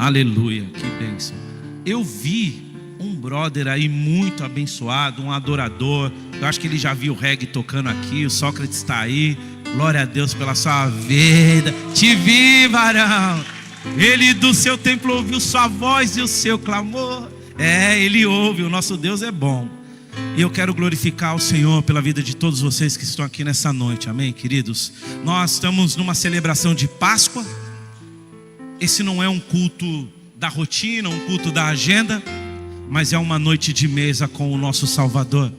Aleluia, que bênção. Eu vi um brother aí muito abençoado, um adorador. Eu acho que ele já viu o reggae tocando aqui. O Sócrates está aí. Glória a Deus pela sua vida. Te vi, varão. Ele do seu templo ouviu sua voz e o seu clamor. Ele ouve, o nosso Deus é bom. E eu quero glorificar o Senhor pela vida de todos vocês que estão aqui nessa noite, amém, queridos? Nós estamos numa celebração de Páscoa. Esse não é um culto da rotina, um culto da agenda, mas é uma noite de mesa com o nosso Salvador.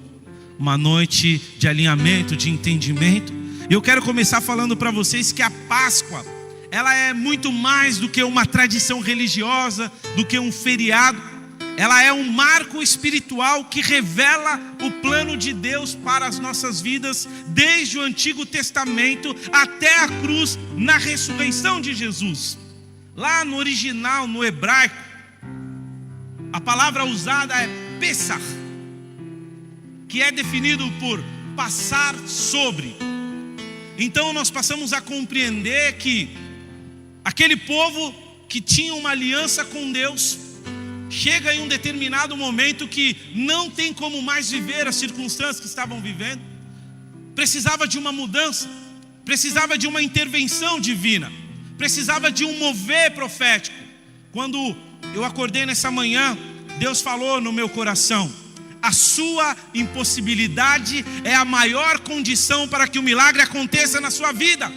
Uma noite de alinhamento, de entendimento. E eu quero começar falando para vocês que a Páscoa, ela é muito mais do que uma tradição religiosa, do que um feriado. Ela é um marco espiritual que revela o plano de Deus para as nossas vidas, desde o Antigo Testamento até a cruz, na ressurreição de Jesus. Lá no original, no hebraico, a palavra usada é Pesach, que é definido por passar sobre. Então nós passamos a compreender que aquele povo que tinha uma aliança com Deus, chega em um determinado momento que não tem como mais viver as circunstâncias que estavam vivendo. Precisava de uma mudança, precisava de uma intervenção divina, precisava de um mover profético. Quando eu acordei nessa manhã, Deus falou no meu coração: a sua impossibilidade é a maior condição para que o milagre aconteça na sua vida.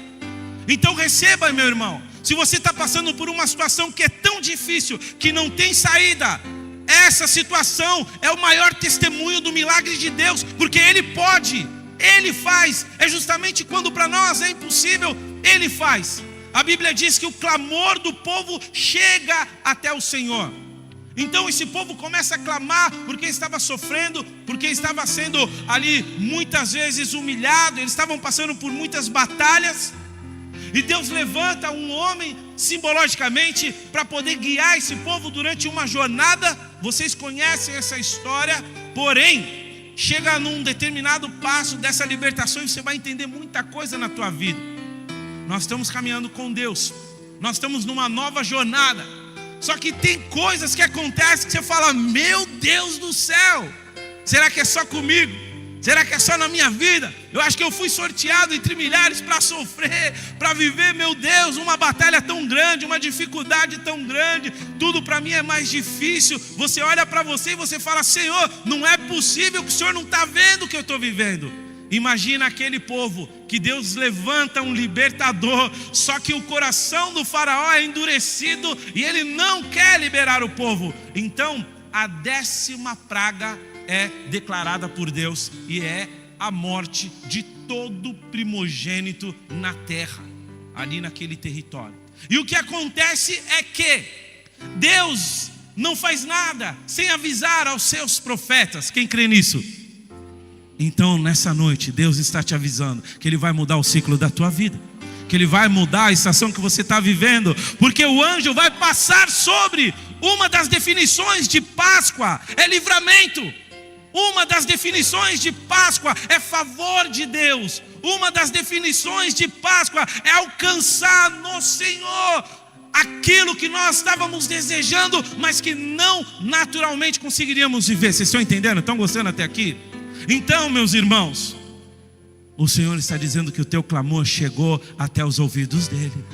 Então receba, meu irmão. Se você está passando por uma situação que é tão difícil, que não tem saída, essa situação é o maior testemunho do milagre de Deus, porque Ele pode, Ele faz. É justamente quando para nós é impossível, Ele faz. A Bíblia diz que o clamor do povo chega até o Senhor. Então esse povo começa a clamar porque estava sofrendo, porque estava sendo ali muitas vezes humilhado, eles estavam passando por muitas batalhas. E Deus levanta um homem, simbologicamente, para poder guiar esse povo durante uma jornada. Vocês conhecem essa história, porém, chega num determinado passo dessa libertação e você vai entender muita coisa na tua vida. Nós estamos caminhando com Deus, nós estamos numa nova jornada. Só que tem coisas que acontecem que você fala: meu Deus do céu, será que é só comigo? Será que é só na minha vida? Eu acho que eu fui sorteado entre milhares para sofrer, para viver, meu Deus, uma batalha tão grande, uma dificuldade tão grande. Tudo para mim é mais difícil. Você olha para você e você fala: Senhor, não é possível que o Senhor não está vendo o que eu estou vivendo. Imagina aquele povo que Deus levanta um libertador, só que o coração do faraó é endurecido e ele não quer liberar o povo. Então a 10ª praga é declarada por Deus e é a morte de todo primogênito na terra, ali naquele território. E o que acontece é que Deus não faz nada sem avisar aos seus profetas. Quem crê nisso? Então nessa noite Deus está te avisando que Ele vai mudar o ciclo da tua vida, que Ele vai mudar a estação que você está vivendo, porque o anjo vai passar sobre. Uma das definições de Páscoa é livramento. Uma das definições de Páscoa é favor de Deus. Uma das definições de Páscoa é alcançar no Senhor aquilo que nós estávamos desejando, mas que não naturalmente conseguiríamos viver. Vocês estão entendendo? Estão gostando até aqui? Então, meus irmãos, o Senhor está dizendo que o teu clamor chegou até os ouvidos dEle,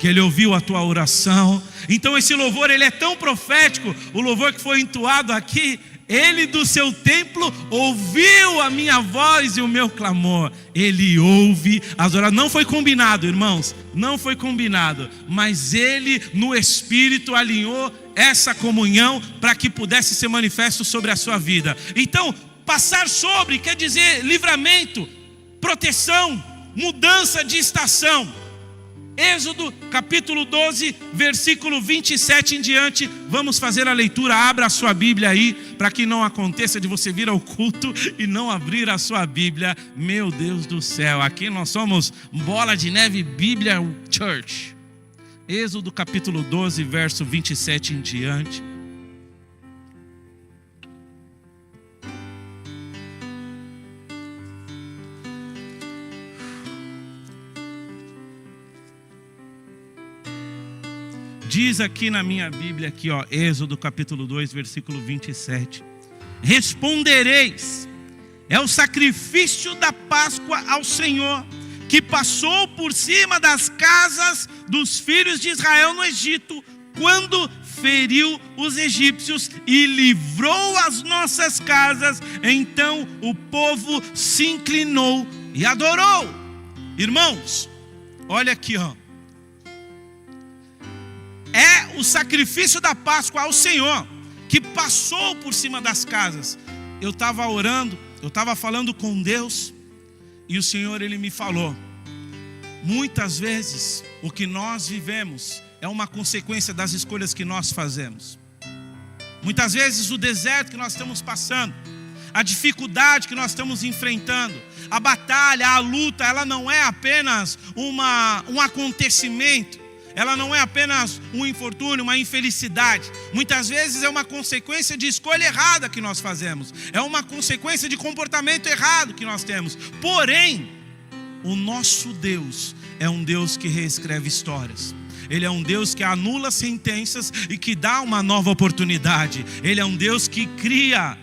que Ele ouviu a tua oração. Então esse louvor, ele é tão profético. O louvor que foi entoado aqui: Ele do seu templo ouviu a minha voz e o meu clamor. Ele ouve as orações. Não foi combinado, irmãos, não foi combinado, mas Ele no Espírito alinhou essa comunhão para que pudesse ser manifesto sobre a sua vida. Então passar sobre quer dizer livramento, proteção, mudança de estação. Êxodo capítulo 12, versículo 27 em diante. Vamos fazer a leitura. Abra a sua Bíblia aí, para que não aconteça de você vir ao culto e não abrir a sua Bíblia. Meu Deus do céu, aqui nós somos Bola de Neve Bíblia Church. Êxodo capítulo 12, verso 27 em diante. Diz aqui na minha Bíblia, aqui, ó, Êxodo capítulo 2, versículo 27. Respondereis, é o sacrifício da Páscoa ao Senhor, que passou por cima das casas dos filhos de Israel no Egito, quando feriu os egípcios e livrou as nossas casas. Então o povo se inclinou e adorou. Irmãos, olha aqui, ó. É o sacrifício da Páscoa ao Senhor, que passou por cima das casas. Eu estava orando, eu estava falando com Deus, e o Senhor, Ele me falou: muitas vezes o que nós vivemos é uma consequência das escolhas que nós fazemos. Muitas vezes o deserto que nós estamos passando, a dificuldade que nós estamos enfrentando, a batalha, a luta, ela não é apenas um acontecimento, ela não é apenas um infortúnio, uma infelicidade. Muitas vezes é uma consequência de escolha errada que nós fazemos, é uma consequência de comportamento errado que nós temos. Porém, o nosso Deus é um Deus que reescreve histórias. Ele é um Deus que anula sentenças e que dá uma nova oportunidade. Ele é um Deus que cria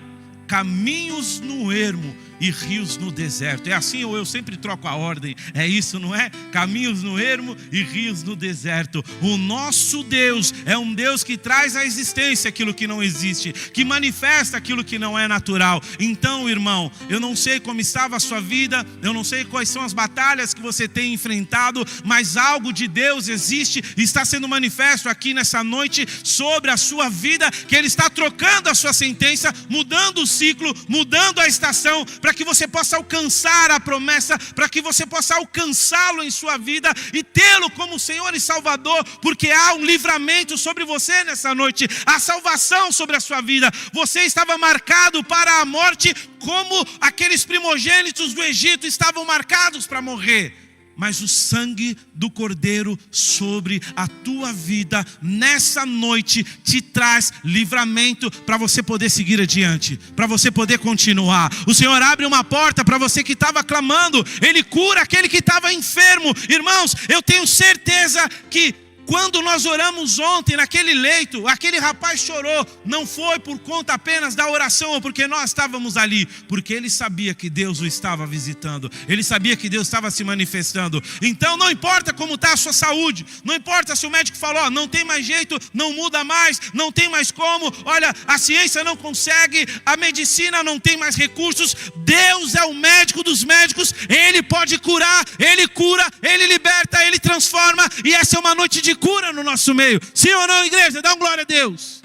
caminhos no ermo e rios no deserto. É assim, ou eu sempre troco a ordem? É isso, não é? Caminhos no ermo e rios no deserto. O nosso Deus é um Deus que traz à existência aquilo que não existe, que manifesta aquilo que não é natural. Então, irmão, eu não sei como estava a sua vida, eu não sei quais são as batalhas que você tem enfrentado, mas algo de Deus existe e está sendo manifesto aqui nessa noite sobre a sua vida, que Ele está trocando a sua sentença, mudando o ciclo, mudando a estação, para que você possa alcançar a promessa, para que você possa alcançá-lo em sua vida e tê-lo como Senhor e Salvador, porque há um livramento sobre você nessa noite, há salvação sobre a sua vida. Você estava marcado para a morte, como aqueles primogênitos do Egito estavam marcados para morrer. Mas o sangue do Cordeiro sobre a tua vida nessa noite te traz livramento para você poder seguir adiante, para você poder continuar. O Senhor abre uma porta para você que estava clamando, Ele cura aquele que estava enfermo. Irmãos, eu tenho certeza que quando nós oramos ontem naquele leito, aquele rapaz chorou, não foi por conta apenas da oração ou porque nós estávamos ali, porque ele sabia que Deus o estava visitando, ele sabia que Deus estava se manifestando. Então não importa como está a sua saúde, não importa se o médico falou, não tem mais jeito, não muda mais, não tem mais como, olha, a ciência não consegue, a medicina não tem mais recursos. Deus é o médico dos médicos, Ele pode curar, Ele cura, Ele liberta, Ele transforma, e essa é uma noite de cura no nosso meio. Sim ou não, igreja? Dá uma glória a Deus.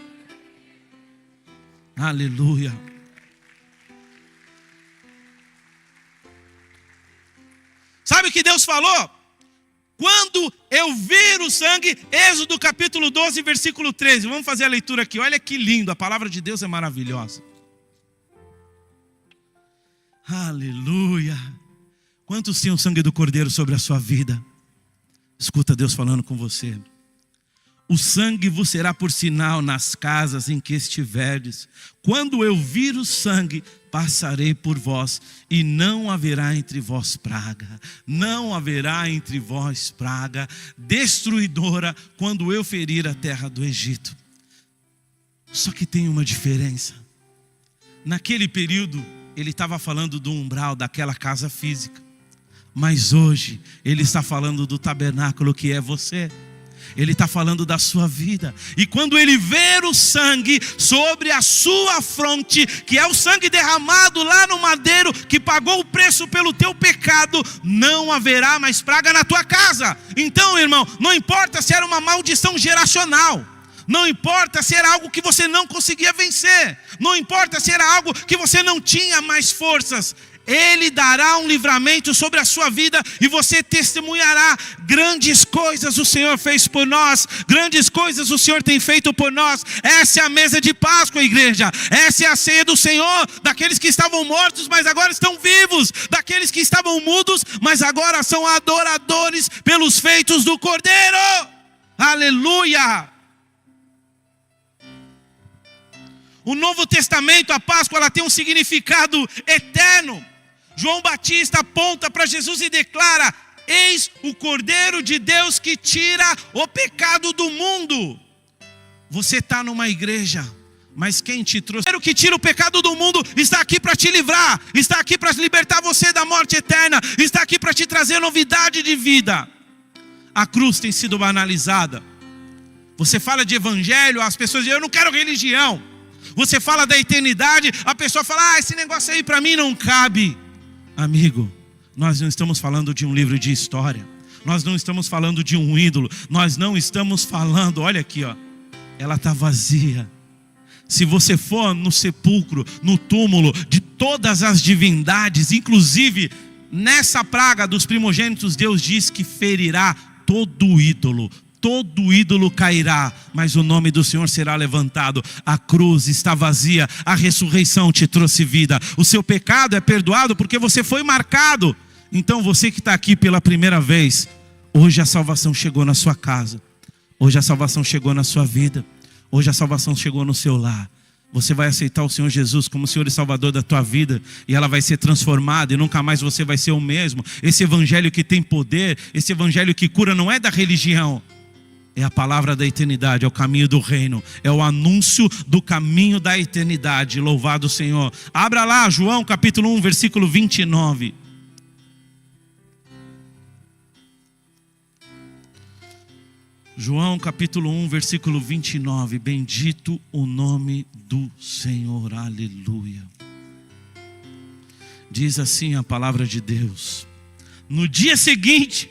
Aleluia. Sabe o que Deus falou? Quando eu vir o sangue, Êxodo capítulo 12, versículo 13. Vamos fazer a leitura aqui. Olha que lindo, a palavra de Deus é maravilhosa. Aleluia. Quantos têm o sangue do Cordeiro sobre a sua vida? Escuta Deus falando com você. O sangue vos será por sinal nas casas em que estiverdes. Quando eu vir o sangue, passarei por vós, e não haverá entre vós praga. Não haverá entre vós praga destruidora, quando eu ferir a terra do Egito. Só que tem uma diferença. Naquele período, ele estava falando do umbral daquela casa física. Mas hoje, Ele está falando do tabernáculo que é você. Ele está falando da sua vida. E quando Ele ver o sangue sobre a sua fronte, que é o sangue derramado lá no madeiro, que pagou o preço pelo teu pecado, não haverá mais praga na tua casa. Então, irmão, não importa se era uma maldição geracional, não importa se era algo que você não conseguia vencer, não importa se era algo que você não tinha mais forças, Ele dará um livramento sobre a sua vida e você testemunhará: grandes coisas o Senhor fez por nós, grandes coisas o Senhor tem feito por nós. Essa é a mesa de Páscoa, igreja. Essa é a ceia do Senhor, daqueles que estavam mortos, mas agora estão vivos, daqueles que estavam mudos, mas agora são adoradores pelos feitos do Cordeiro. Aleluia! O Novo Testamento, a Páscoa, ela tem um significado eterno. João Batista aponta para Jesus e declara: Eis o Cordeiro de Deus que tira o pecado do mundo. Você está numa igreja, mas quem te trouxe? O que tira o pecado do mundo está aqui para te livrar, está aqui para libertar você da morte eterna, está aqui para te trazer novidade de vida. A cruz tem sido banalizada. Você fala de evangelho, as pessoas dizem, eu não quero religião. Você fala da eternidade, a pessoa fala, esse negócio aí para mim não cabe. Amigo, nós não estamos falando de um livro de história, nós não estamos falando de um ídolo, nós não estamos falando, olha aqui, ó, ela está vazia. Se você for no sepulcro, no túmulo de todas as divindades, inclusive nessa praga dos primogênitos, Deus diz que ferirá todo ídolo cairá, mas o nome do Senhor será levantado. A cruz está vazia, a ressurreição te trouxe vida, o seu pecado é perdoado porque você foi marcado. Então você que está aqui pela primeira vez, hoje a salvação chegou na sua casa, hoje a salvação chegou na sua vida, hoje a salvação chegou no seu lar. Você vai aceitar o Senhor Jesus como Senhor e Salvador da tua vida, e ela vai ser transformada, e nunca mais você vai ser o mesmo. Esse evangelho que tem poder, esse evangelho que cura, não é da religião, é a palavra da eternidade, é o caminho do reino, é o anúncio do caminho da eternidade. Louvado o Senhor. Abra lá João capítulo 1, versículo 29. João capítulo 1, versículo 29. Bendito o nome do Senhor, aleluia. Diz assim a palavra de Deus: no dia seguinte,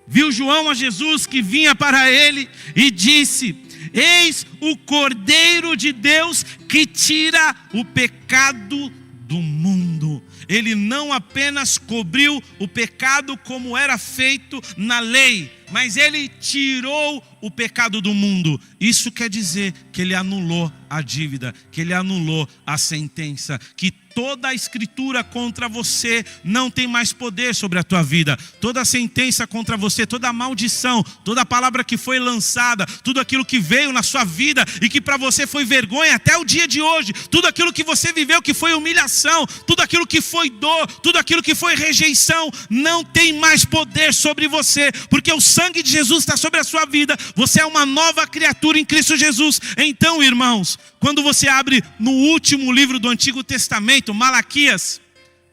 viu João a Jesus que vinha para ele e disse: eis o Cordeiro de Deus que tira o pecado do mundo. Ele não apenas cobriu o pecado como era feito na lei, mas ele tirou o pecado do mundo. Isso quer dizer que ele anulou a dívida, que ele anulou a sentença, que toda a escritura contra você não tem mais poder sobre a tua vida. Toda a sentença contra você, toda a maldição, toda a palavra que foi lançada, tudo aquilo que veio na sua vida e que para você foi vergonha até o dia de hoje, tudo aquilo que você viveu que foi humilhação, tudo aquilo que foi dor, tudo aquilo que foi rejeição, não tem mais poder sobre você, porque o sangue de Jesus está sobre a sua vida. Você é uma nova criatura em Cristo Jesus. Então, irmãos, quando você abre no último livro do Antigo Testamento, Malaquias,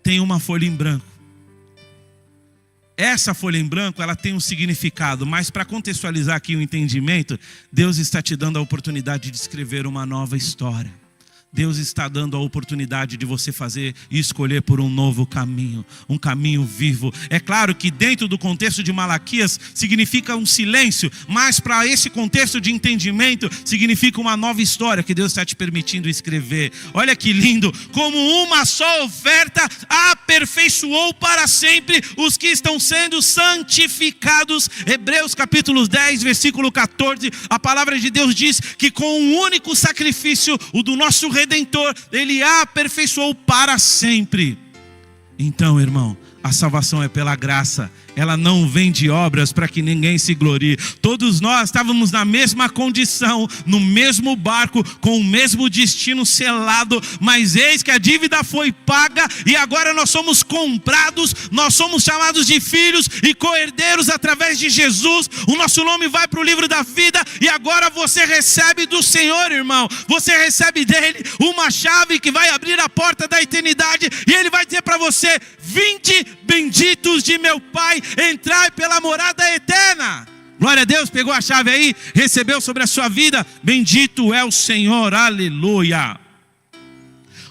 tem uma folha em branco. Essa folha em branco, ela tem um significado, mas para contextualizar aqui o entendimento, Deus está te dando a oportunidade de escrever uma nova história. Deus está dando a oportunidade de você fazer e escolher por um novo caminho, um caminho vivo. É claro que dentro do contexto de Malaquias significa um silêncio, mas para esse contexto de entendimento significa uma nova história que Deus está te permitindo escrever. Olha que lindo, como uma só oferta aperfeiçoou para sempre os que estão sendo santificados. Hebreus capítulo 10, versículo 14, a palavra de Deus diz que com um único sacrifício, o do nosso Redentor, ele aperfeiçoou para sempre. Então, irmão, a salvação é pela graça, ela não vem de obras para que ninguém se glorie. Todos nós estávamos na mesma condição, no mesmo barco, com o mesmo destino selado, mas eis que a dívida foi paga e agora nós somos comprados, nós somos chamados de filhos e co-herdeiros através de Jesus. O nosso nome vai para o livro da vida e agora você recebe do Senhor, irmão, você recebe dele uma chave que vai abrir a porta da eternidade e ele vai dizer para você: vinde benditos de meu Pai, entrai pela morada eterna. Glória a Deus, pegou a chave aí, recebeu sobre a sua vida. Bendito é o Senhor, aleluia.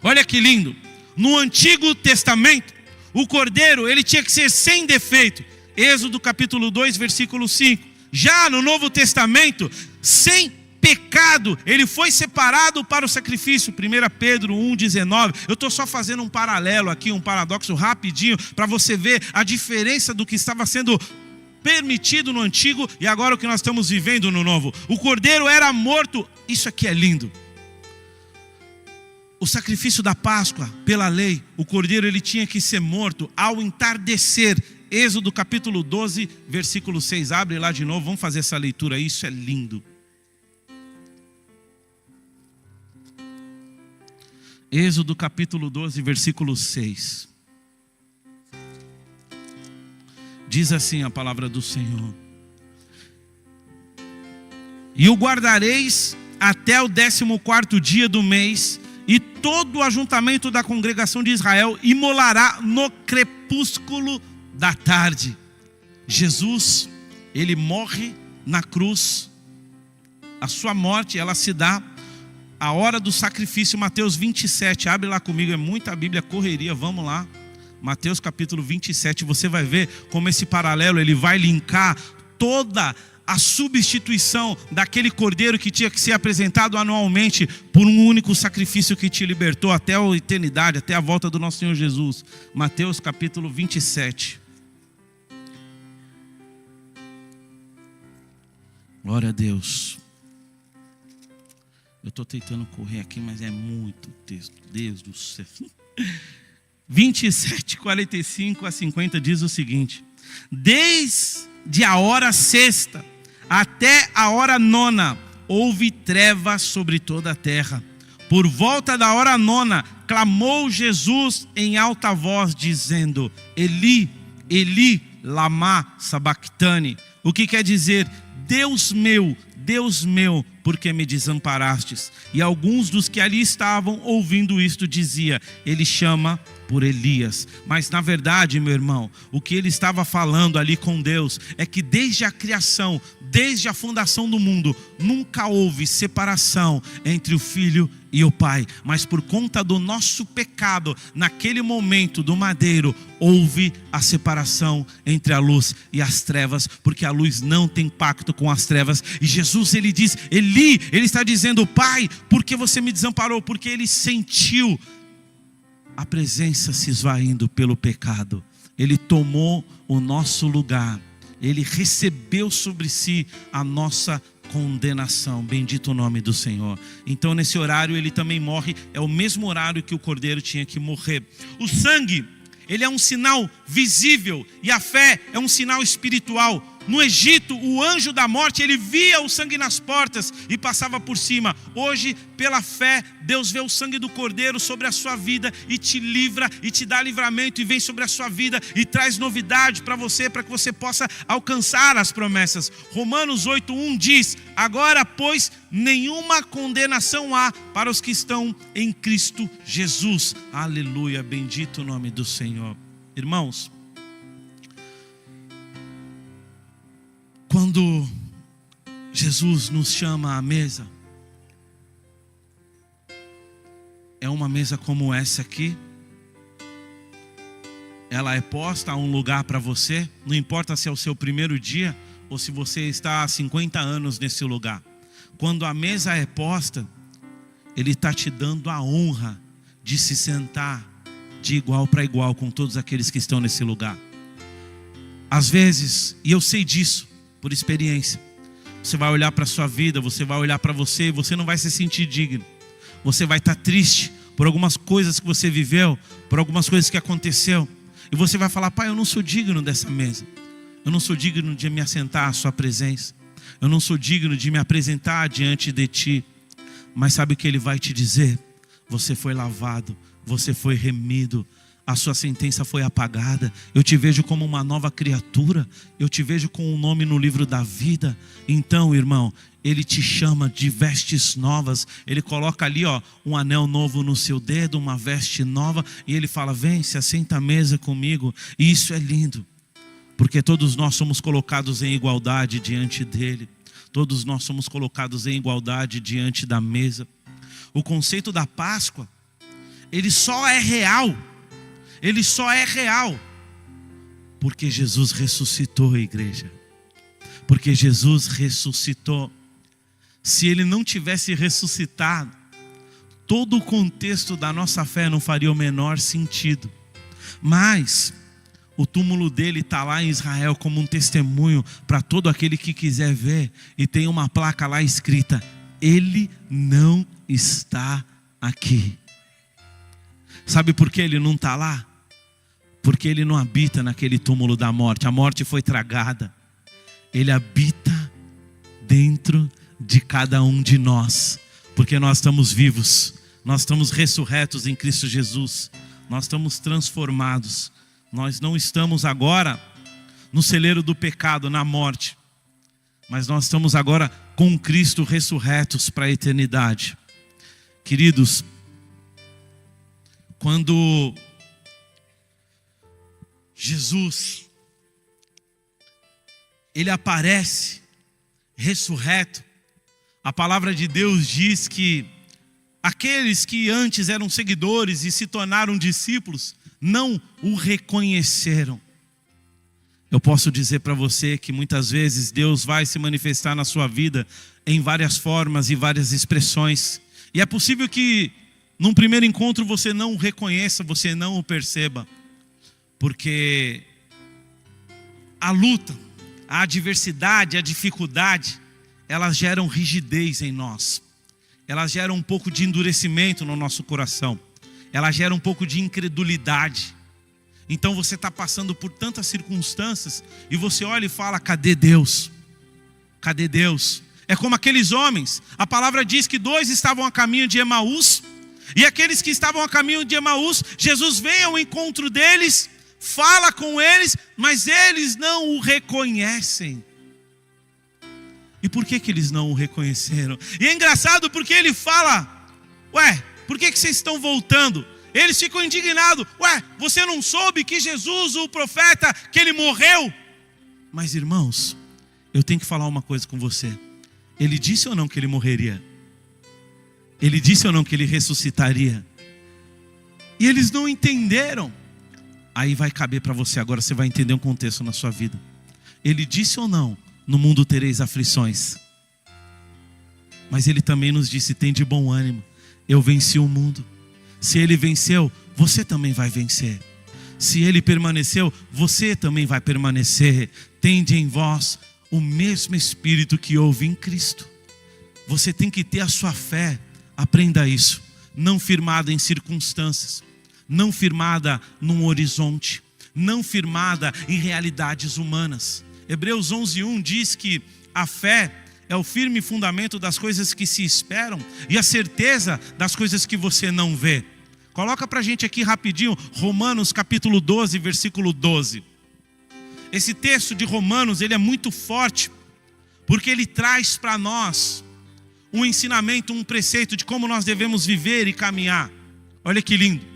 Olha que lindo, no Antigo Testamento o cordeiro, ele tinha que ser sem defeito. Êxodo capítulo 2, versículo 5. Já no Novo Testamento, sem pecado, ele foi separado para o sacrifício. 1 Pedro 1,19. Eu estou só fazendo um paralelo aqui, um paradoxo rapidinho, para você ver a diferença do que estava sendo permitido no antigo e agora o que nós estamos vivendo no novo. O cordeiro era morto. Isso aqui é lindo. O sacrifício da Páscoa, pela lei, o cordeiro ele tinha que ser morto ao entardecer. Êxodo capítulo 12, versículo 6. Abre lá de novo, vamos fazer essa leitura aí, isso é lindo. Êxodo capítulo 12, versículo 6. Diz assim a palavra do Senhor: e o guardareis até o 14º dia do mês, e todo o ajuntamento da congregação de Israel imolará no crepúsculo da tarde. Jesus, ele morre na cruz. A sua morte, ela se dá a hora do sacrifício. Mateus 27, abre lá comigo, é muita Bíblia, correria, vamos lá. Mateus capítulo 27, você vai ver como esse paralelo, ele vai linkar toda a substituição daquele cordeiro que tinha que ser apresentado anualmente por um único sacrifício que te libertou até a eternidade, até a volta do nosso Senhor Jesus. Mateus capítulo 27. Glória a Deus. Eu estou tentando correr aqui, mas é muito texto. Deus do céu. 27, 45 a 50 diz o seguinte: desde a hora sexta até a hora nona, houve trevas sobre toda a terra. Por volta da hora nona, clamou Jesus em alta voz, dizendo: Eli, Eli, lama sabactani. O que quer dizer? Deus meu, por que me desamparastes? E alguns dos que ali estavam ouvindo isto dizia: ele chama por Elias. Mas na verdade, meu irmão, o que ele estava falando ali com Deus é que desde a criação, desde a fundação do mundo, nunca houve separação entre o Filho e o Pai. Mas por conta do nosso pecado, naquele momento do madeiro, houve a separação entre a luz e as trevas, porque a luz não tem pacto com as trevas. E Jesus, ele diz: Eli, ele está dizendo: Pai, por que você me desamparou? Porque ele sentiu a presença se esvaindo pelo pecado. Ele tomou o nosso lugar, ele recebeu sobre si a nossa condenação. Bendito o nome do Senhor. Então nesse horário ele também morre. É o mesmo horário que o cordeiro tinha que morrer. O sangue, ele é um sinal visível, e a fé é um sinal espiritual. No Egito, o anjo da morte, ele via o sangue nas portas e passava por cima. Hoje, pela fé, Deus vê o sangue do cordeiro sobre a sua vida e te livra e te dá livramento, e vem sobre a sua vida e traz novidade para você, para que você possa alcançar as promessas. Romanos 8:1 diz: agora, pois, nenhuma condenação há para os que estão em Cristo Jesus. Aleluia, bendito o nome do Senhor. Irmãos, quando Jesus nos chama à mesa, é uma mesa como essa aqui. Ela é posta a um lugar para você. Não importa se é o seu primeiro dia ou se você está há 50 anos nesse lugar. Quando a mesa é posta, Ele está te dando a honra de se sentar de igual para igual com todos aqueles que estão nesse lugar. Às vezes, e eu sei disso por experiência, você vai olhar para a sua vida, você vai olhar para você, e você não vai se sentir digno. Você vai estar triste por algumas coisas que você viveu, por algumas coisas que aconteceu, e você vai falar: Pai, eu não sou digno dessa mesa, eu não sou digno de me assentar à sua presença, eu não sou digno de me apresentar diante de Ti. Mas sabe o que Ele vai te dizer? Você foi lavado, você foi remido, a sua sentença foi apagada. Eu te vejo como uma nova criatura, eu te vejo com um nome no livro da vida. Então, irmão, Ele te chama de vestes novas. Ele coloca ali, um anel novo no seu dedo, uma veste nova, e Ele fala: vem, se assenta à mesa comigo. E isso é lindo, porque todos nós somos colocados em igualdade diante dEle. Todos nós somos colocados em igualdade diante da mesa. O conceito da Páscoa, ele só é real porque Jesus ressuscitou, a igreja. Porque Jesus ressuscitou. Se Ele não tivesse ressuscitado, todo o contexto da nossa fé não faria o menor sentido. Mas o túmulo dele está lá em Israel como um testemunho para todo aquele que quiser ver. E tem uma placa lá escrita: Ele não está aqui. Sabe por que Ele não está lá? Porque Ele não habita naquele túmulo da morte. A morte foi tragada. Ele habita dentro de cada um de nós, porque nós estamos vivos, nós estamos ressurretos em Cristo Jesus, nós estamos transformados. Nós não estamos agora no celeiro do pecado, na morte. Mas nós estamos agora com Cristo ressurretos para a eternidade. Queridos, quando Jesus, Ele aparece ressurreto, a palavra de Deus diz que aqueles que antes eram seguidores e se tornaram discípulos, não o reconheceram. Eu posso dizer para você que muitas vezes Deus vai se manifestar na sua vida em várias formas e várias expressões. E é possível que num primeiro encontro você não o reconheça, você não o perceba. Porque a luta, a adversidade, a dificuldade, elas geram rigidez em nós. Elas geram um pouco de endurecimento no nosso coração. Elas geram um pouco de incredulidade. Então você está passando por tantas circunstâncias e você olha e fala: cadê Deus? Cadê Deus? É como aqueles homens. A palavra diz que 2 estavam a caminho de Emaús. E aqueles que estavam a caminho de Emaús, Jesus vem ao encontro deles, fala com eles, mas eles não o reconhecem. E por que eles não o reconheceram? E é engraçado porque ele fala: ué, por que vocês estão voltando? Eles ficam indignados. Ué, você não soube que Jesus, o profeta, que ele morreu? Mas irmãos, eu tenho que falar uma coisa com você. Ele disse ou não que ele morreria? Ele disse ou não que ele ressuscitaria? E eles não entenderam. Aí vai caber para você agora, você vai entender um contexto na sua vida. Ele disse ou não: no mundo tereis aflições. Mas ele também nos disse: tem de bom ânimo, eu venci o mundo. Se ele venceu, você também vai vencer. Se ele permaneceu, você também vai permanecer. Tende em vós o mesmo Espírito que houve em Cristo. Você tem que ter a sua fé, aprenda isso, não firmada em circunstâncias, não firmada num horizonte, não firmada em realidades humanas. Hebreus 11:1 diz que a fé é o firme fundamento das coisas que se esperam e a certeza das coisas que você não vê. Coloca pra gente aqui rapidinho, Romanos capítulo 12, versículo 12. Esse texto de Romanos, ele é muito forte, porque ele traz para nós um ensinamento, um preceito de como nós devemos viver e caminhar. Olha que lindo.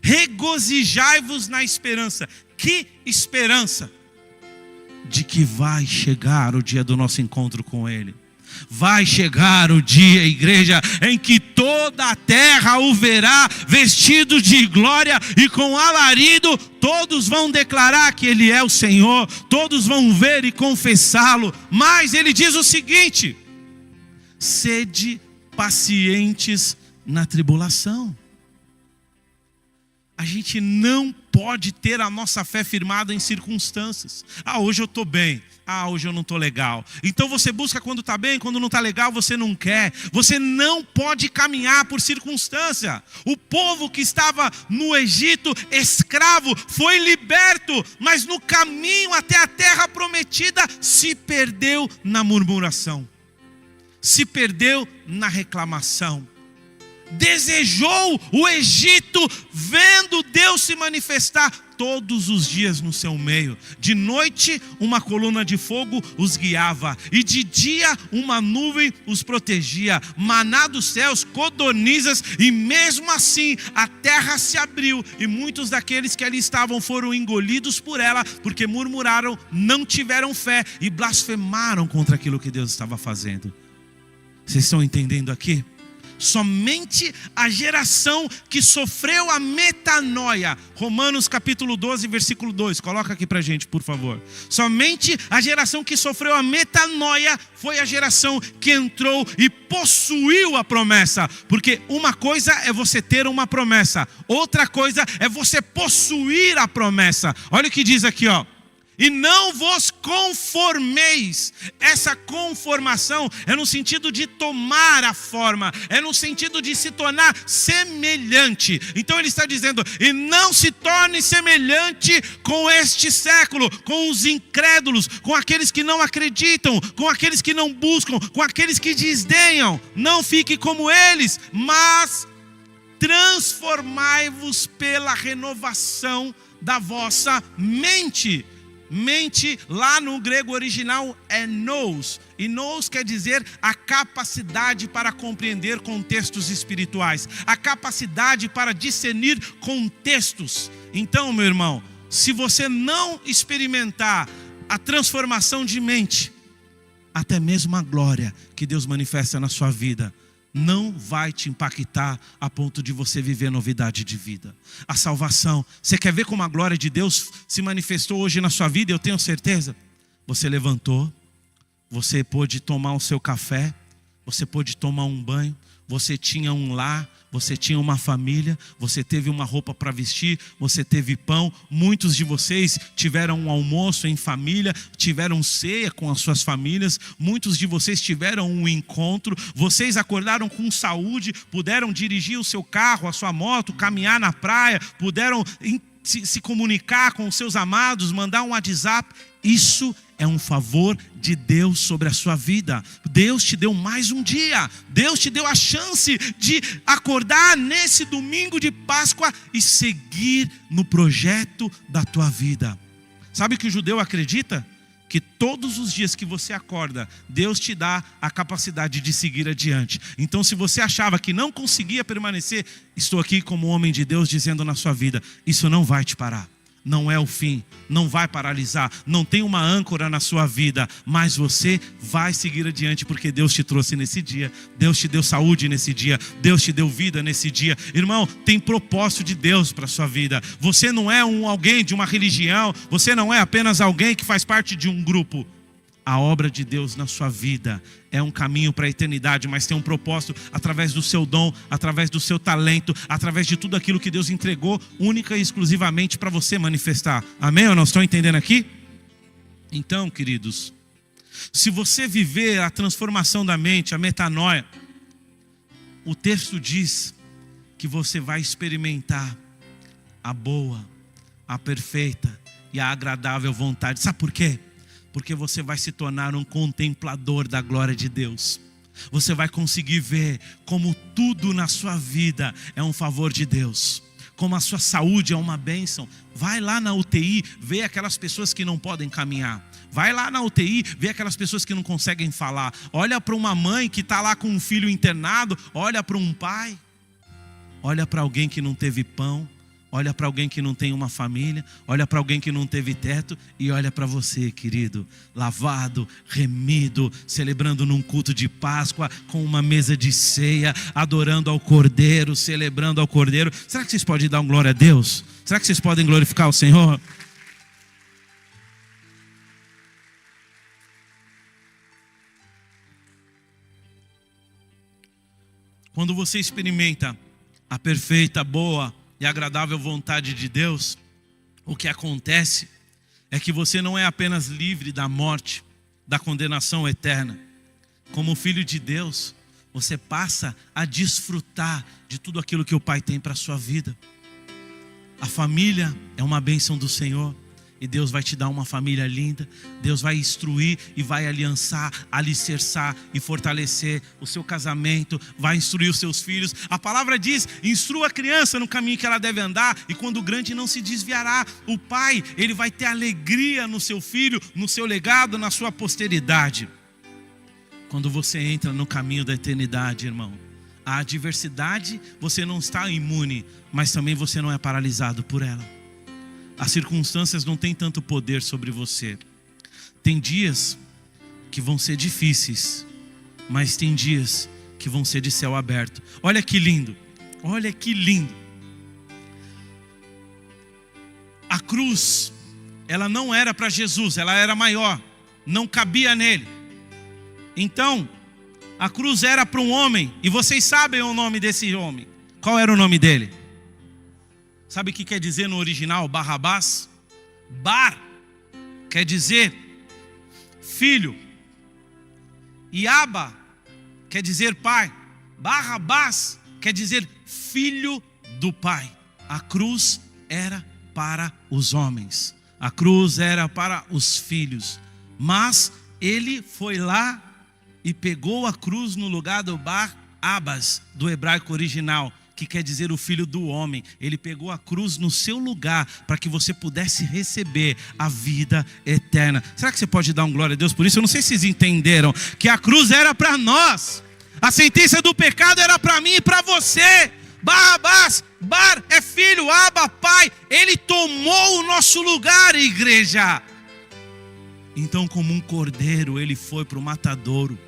Regozijai-vos na esperança. Que esperança? De que vai chegar o dia do nosso encontro com Ele. Vai chegar o dia, igreja, em que toda a terra o verá vestido de glória e com alarido todos vão declarar que Ele é o Senhor, todos vão ver e confessá-lo. Mas Ele diz o seguinte: sede pacientes na tribulação. A gente não pode ter a nossa fé firmada em circunstâncias. Ah, hoje eu estou bem. Ah, hoje eu não estou legal. Então você busca quando está bem, quando não está legal você não quer. Você não pode caminhar por circunstância. O povo que estava no Egito, escravo, foi liberto, mas no caminho até a terra prometida se perdeu na murmuração, se perdeu na reclamação. Desejou o Egito, vendo Deus se manifestar todos os dias no seu meio. De noite uma coluna de fogo os guiava, e de dia uma nuvem os protegia. Maná dos céus, codornizas, e mesmo assim a terra se abriu, e muitos daqueles que ali estavam foram engolidos por ela, porque murmuraram, não tiveram fé e blasfemaram contra aquilo que Deus estava fazendo. Vocês estão entendendo aqui? Somente a geração que sofreu a metanoia. Romanos capítulo 12, versículo 2. Coloca aqui pra gente, por favor. Somente a geração que sofreu a metanoia foi a geração que entrou e possuiu a promessa. Porque uma coisa é você ter uma promessa, outra coisa é você possuir a promessa. Olha o que diz aqui, ó. E não vos conformeis. Essa conformação é no sentido de tomar a forma, é no sentido de se tornar semelhante. Então ele está dizendo: e não se torne semelhante com este século, com os incrédulos, com aqueles que não acreditam, com aqueles que não buscam, com aqueles que desdenham. Não fique como eles, mas transformai-vos pela renovação da vossa mente. Mente, lá no grego original, é nous. E nous quer dizer a capacidade para compreender contextos espirituais. A capacidade para discernir contextos. Então, meu irmão, se você não experimentar a transformação de mente, até mesmo a glória que Deus manifesta na sua vida não vai te impactar a ponto de você viver novidade de vida. A salvação, você quer ver como a glória de Deus se manifestou hoje na sua vida? Eu tenho certeza. Você levantou, você pôde tomar o seu café, você pôde tomar um banho, você tinha um lar, você tinha uma família, você teve uma roupa para vestir, você teve pão. Muitos de vocês tiveram um almoço em família, tiveram ceia com as suas famílias. Muitos de vocês tiveram um encontro. Vocês acordaram com saúde, puderam dirigir o seu carro, a sua moto, caminhar na praia, puderam se comunicar com os seus amados, mandar um WhatsApp. Isso é um favor de Deus sobre a sua vida. Deus te deu mais um dia. Deus te deu a chance de acordar nesse domingo de Páscoa e seguir no projeto da tua vida. Sabe que o judeu acredita? Que todos os dias que você acorda, Deus te dá a capacidade de seguir adiante. Então, se você achava que não conseguia permanecer, estou aqui como homem de Deus dizendo na sua vida, isso não vai te parar. Não é o fim, não vai paralisar, não tem uma âncora na sua vida, mas você vai seguir adiante porque Deus te trouxe nesse dia, Deus te deu saúde nesse dia, Deus te deu vida nesse dia. Irmão, tem propósito de Deus para a sua vida. Você não é alguém de uma religião, você não é apenas alguém que faz parte de um grupo. A obra de Deus na sua vida é um caminho para a eternidade, mas tem um propósito através do seu dom, através do seu talento, através de tudo aquilo que Deus entregou única e exclusivamente para você manifestar. Amém ou não? Estão entendendo aqui? Então, queridos, se você viver a transformação da mente, a metanoia, o texto diz que você vai experimentar a boa, a perfeita e a agradável vontade. Sabe por quê? Porque você vai se tornar um contemplador da glória de Deus. Você vai conseguir ver como tudo na sua vida é um favor de Deus. Como a sua saúde é uma bênção. Vai lá na UTI, vê aquelas pessoas que não podem caminhar. Vai lá na UTI, vê aquelas pessoas que não conseguem falar. Olha para uma mãe que está lá com um filho internado. Olha para um pai. Olha para alguém que não teve pão. Olha para alguém que não tem uma família, olha para alguém que não teve teto e olha para você, querido, lavado, remido, celebrando num culto de Páscoa, com uma mesa de ceia, adorando ao Cordeiro, celebrando ao Cordeiro. Será que vocês podem dar um glória a Deus? Será que vocês podem glorificar o Senhor? Quando você experimenta a perfeita, boa e agradável vontade de Deus, o que acontece é que você não é apenas livre da morte, da condenação eterna. Como filho de Deus, você passa a desfrutar de tudo aquilo que o Pai tem para a sua vida. A família é uma bênção do Senhor. E Deus vai te dar uma família linda. Deus vai instruir e vai alicerçar e fortalecer o seu casamento. Vai instruir os seus filhos. A palavra diz, instrua a criança no caminho que ela deve andar. E quando grande não se desviará. O pai, ele vai ter alegria no seu filho, no seu legado, na sua posteridade. Quando você entra no caminho da eternidade, irmão, a adversidade, você não está imune, mas também você não é paralisado por ela. As circunstâncias não têm tanto poder sobre você. Tem dias que vão ser difíceis, mas tem dias que vão ser de céu aberto. Olha que lindo, olha que lindo. A cruz, ela não era para Jesus, ela era maior, não cabia nele. Então, a cruz era para um homem, e vocês sabem o nome desse homem. Qual era o nome dele? Sabe o que quer dizer no original, Barrabás? Bar quer dizer filho. E Abba quer dizer pai. Barrabás quer dizer filho do pai. A cruz era para os homens. A cruz era para os filhos. Mas ele foi lá e pegou a cruz no lugar do Bar-Abas, do hebraico original, que quer dizer o Filho do Homem. Ele pegou a cruz no seu lugar para que você pudesse receber a vida eterna. Será que você pode dar um glória a Deus por isso? Eu não sei se vocês entenderam que a cruz era para nós. A sentença do pecado era para mim e para você. Barrabás, Bar é filho, Abba, pai. Ele tomou o nosso lugar, igreja. Então, como um cordeiro, ele foi para o matadouro,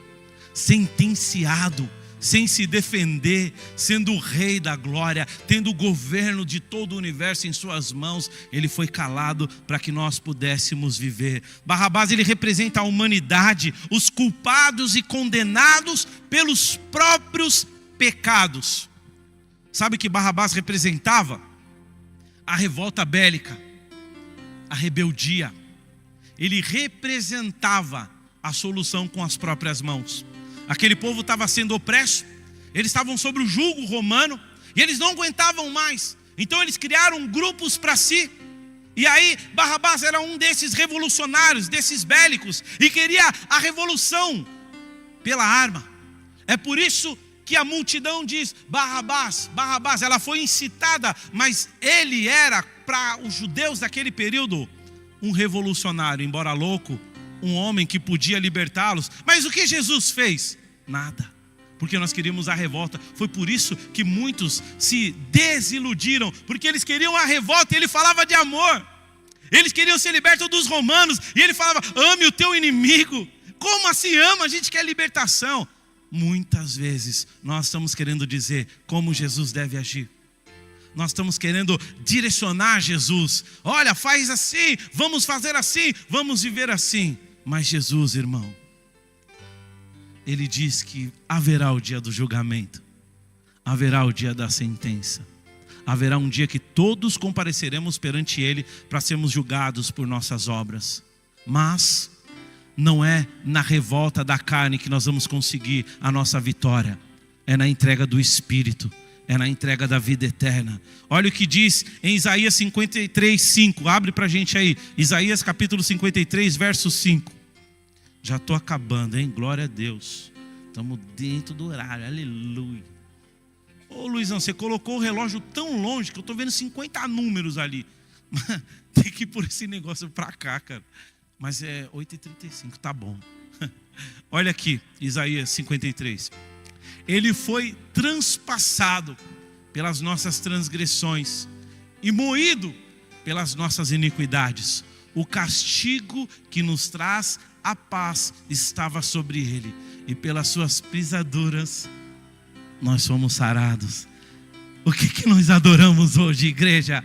sentenciado, sem se defender, sendo o rei da glória, tendo o governo de todo o universo em suas mãos. Ele foi calado para que nós pudéssemos viver. Barrabás, ele representa a humanidade, os culpados e condenados pelos próprios pecados. Sabe o que Barrabás representava? A revolta bélica, a rebeldia. Ele representava a solução com as próprias mãos. Aquele povo estava sendo opresso, eles estavam sob o jugo romano, e eles não aguentavam mais. Então eles criaram grupos para si. E aí Barrabás era um desses revolucionários, desses bélicos, e queria a revolução pela arma. É por isso que a multidão diz: Barrabás, Barrabás. Ela foi incitada, mas ele era, para os judeus daquele período, um revolucionário, embora louco, um homem que podia libertá-los. Mas o que Jesus fez? Nada, porque nós queríamos a revolta. Foi por isso que muitos se desiludiram, porque eles queriam a revolta e ele falava de amor. Eles queriam ser libertos dos romanos e ele falava: ame o teu inimigo. Como assim ama? A gente quer libertação. Muitas vezes nós estamos querendo dizer como Jesus deve agir. Nós estamos querendo direcionar Jesus. Olha, faz assim, vamos fazer assim, vamos viver assim. Mas Jesus, irmão, ele diz que haverá o dia do julgamento, haverá o dia da sentença, haverá um dia que todos compareceremos perante ele para sermos julgados por nossas obras. Mas não é na revolta da carne que nós vamos conseguir a nossa vitória. É na entrega do Espírito, é na entrega da vida eterna. Olha o que diz em Isaías 53, 5. Abre para a gente aí, Isaías capítulo 53, verso 5. Já estou acabando, hein? Glória a Deus. Estamos dentro do horário, aleluia. Ô Luizão, você colocou o relógio tão longe que eu estou vendo 50 números ali. Tem que pôr esse negócio para cá, cara. Mas é 8h35, tá bom. Olha aqui, Isaías 53. Ele foi transpassado pelas nossas transgressões e moído pelas nossas iniquidades. O castigo que nos traz a paz estava sobre ele, e pelas suas pisaduras nós fomos sarados. O que nós adoramos hoje, igreja?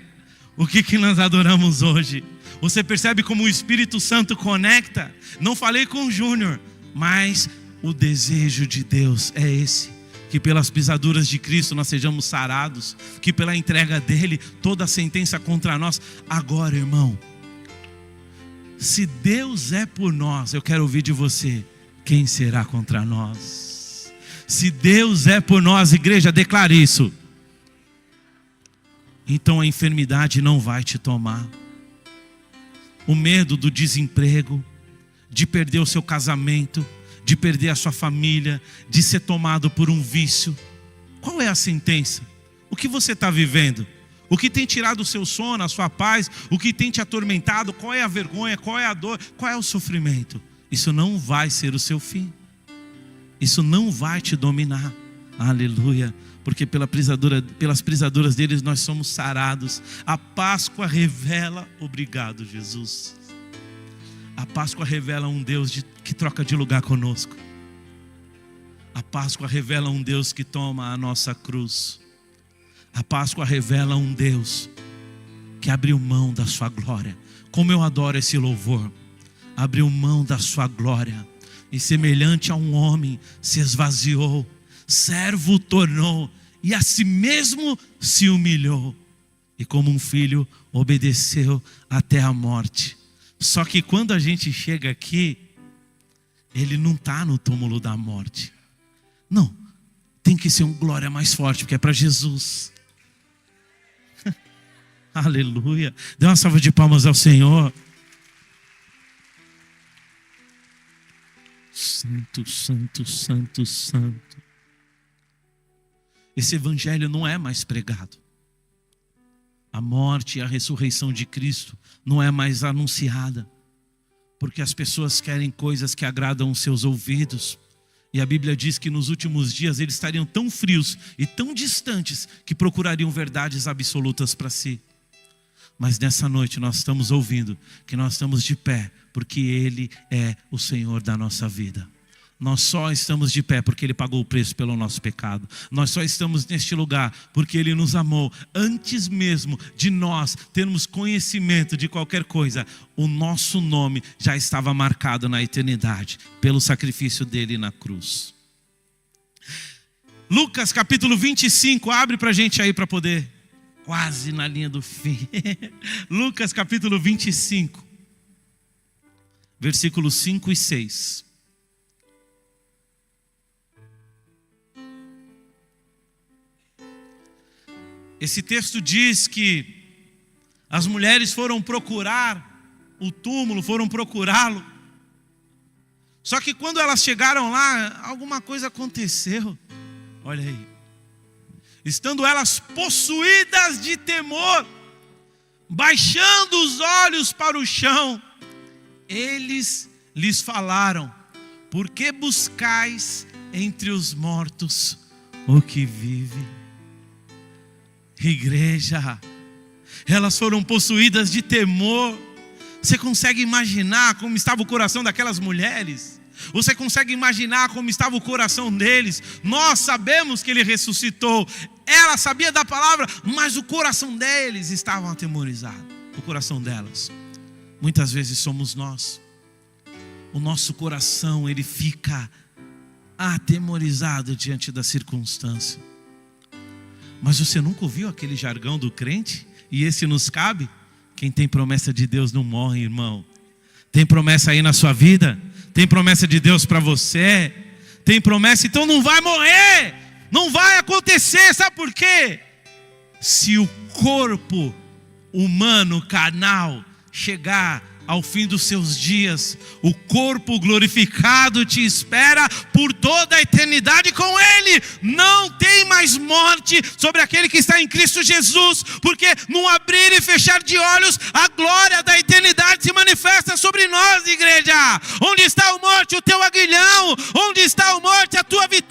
O que nós adoramos hoje? Você percebe como o Espírito Santo conecta? Não falei com o Júnior, mas o desejo de Deus é esse: que pelas pisaduras de Cristo nós sejamos sarados, que pela entrega dele toda a sentença contra nós. Agora, irmão, se Deus é por nós, eu quero ouvir de você: quem será contra nós? Se Deus é por nós, igreja, declare isso. Então a enfermidade não vai te tomar. O medo do desemprego, de perder o seu casamento, de perder a sua família, de ser tomado por um vício. Qual é a sentença? O que você está vivendo? O que tem tirado o seu sono, a sua paz? O que tem te atormentado? Qual é a vergonha? Qual é a dor? Qual é o sofrimento? Isso não vai ser o seu fim. Isso não vai te dominar. Aleluia. Porque pelas pisaduras deles nós somos sarados. A Páscoa revela, obrigado Jesus, a Páscoa revela um Deus que troca de lugar conosco. A Páscoa revela um Deus que toma a nossa cruz. A Páscoa revela um Deus que abriu mão da sua glória. Como eu adoro esse louvor. Abriu mão da sua glória e, semelhante a um homem, se esvaziou, servo tornou, e a si mesmo se humilhou, e como um filho obedeceu até a morte. Só que quando a gente chega aqui, ele não está no túmulo da morte. Não, tem que ser um glória mais forte, porque é para Jesus. Aleluia. Dê uma salva de palmas ao Senhor. Santo, santo, santo, santo. esse evangelho não é mais pregado. A morte e a ressurreição de Cristo não é mais anunciada, porque as pessoas querem coisas que agradam os seus ouvidos. E a Bíblia diz que nos últimos dias eles estariam tão frios e tão distantes que procurariam verdades absolutas para si. Mas nessa noite nós estamos ouvindo que nós estamos de pé, porque Ele é o Senhor da nossa vida. Nós só estamos de pé porque Ele pagou o preço pelo nosso pecado. Nós só estamos neste lugar porque Ele nos amou. Antes mesmo de nós termos conhecimento de qualquer coisa, o nosso nome já estava marcado na eternidade, pelo sacrifício dEle na cruz. Lucas capítulo 25, abre para a gente aí para poder, quase na linha do fim. Lucas capítulo 25, versículos 5 e 6. Esse texto diz que as mulheres foram procurar o túmulo, foram procurá-lo. Só que quando elas chegaram lá, alguma coisa aconteceu. Olha aí. Estando elas possuídas de temor, baixando os olhos para o chão, eles lhes falaram: por que buscais entre os mortos o que vive? Igreja, elas foram possuídas de temor. Você consegue imaginar como estava o coração daquelas mulheres? Você consegue imaginar como estava o coração deles? Nós sabemos que Ele ressuscitou, ela sabia da palavra, mas o coração deles estava atemorizado. O coração delas, muitas vezes somos nós. O nosso coração, ele fica atemorizado diante da circunstância. Mas você nunca ouviu aquele jargão do crente? E esse nos cabe? Quem tem promessa de Deus não morre, irmão. Tem promessa aí na sua vida? Tem promessa de Deus para você? Tem promessa, então não vai morrer. Não vai acontecer, sabe por quê? Se o corpo humano, carnal, chegar ao fim dos seus dias, o corpo glorificado te espera por toda a eternidade com Ele. Não tem mais morte sobre aquele que está em Cristo Jesus, porque no abrir e fechar de olhos, a glória da eternidade se manifesta sobre nós, igreja. Onde está a morte, o teu aguilhão? Onde está a morte, a tua vitória?